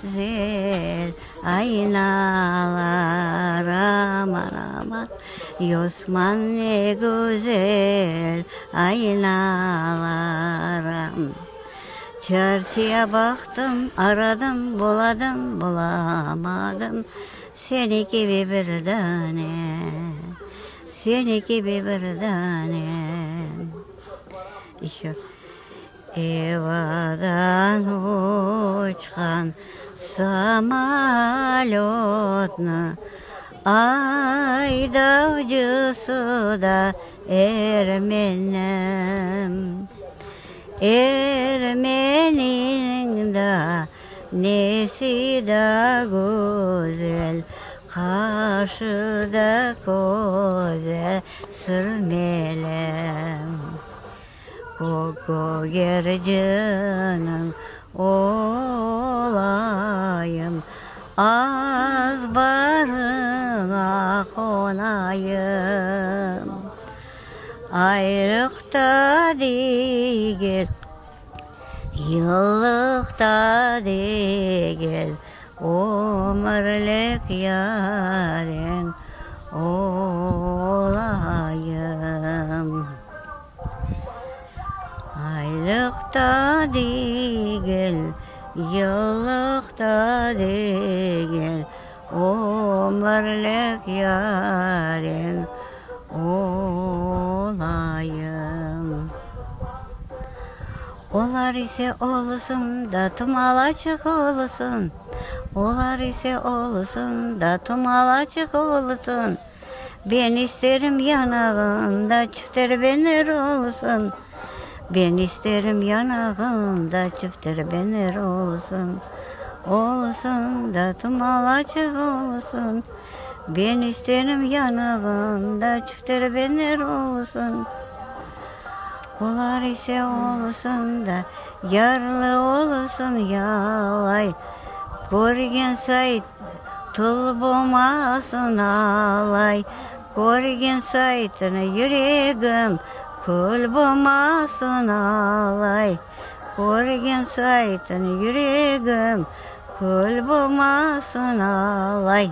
güzel aynalar, aman aman Osman ne güzel aynalar. Çarşıya baktım, aradım, buladım, bulamadım. Seni gibi bir tane, seni gibi bir tane. İşte evadan uçkan samalotna, ay davcısı da Ermenim. Ermeninin de nesi de güzel, karşıda koze sırmelem. Koko gercanın olayım, az barına konayım. Aylıkta değil, yıllıkta değil, ömürlük yarın olayım. Aylıkta değil, yıllıkta değil, ömürlük yarın olayım. Olar ise olsun da tımalacık olsun. Olar ise olsun da tımalacık olsun. Ben isterim yanağında çifter bener olsun. Ben isterim yanağında çifter bener olsun. Olsun da tımalacık olsun. Ben isterim yanağında çifter bener olsun. Olar ise olsun da yarlı olsun yalay. Görgen say tulbumasın alay. Görgen saytını yüreğim kul bulmasın alay. Görgen saytını yüreğim kul bulmasın alay.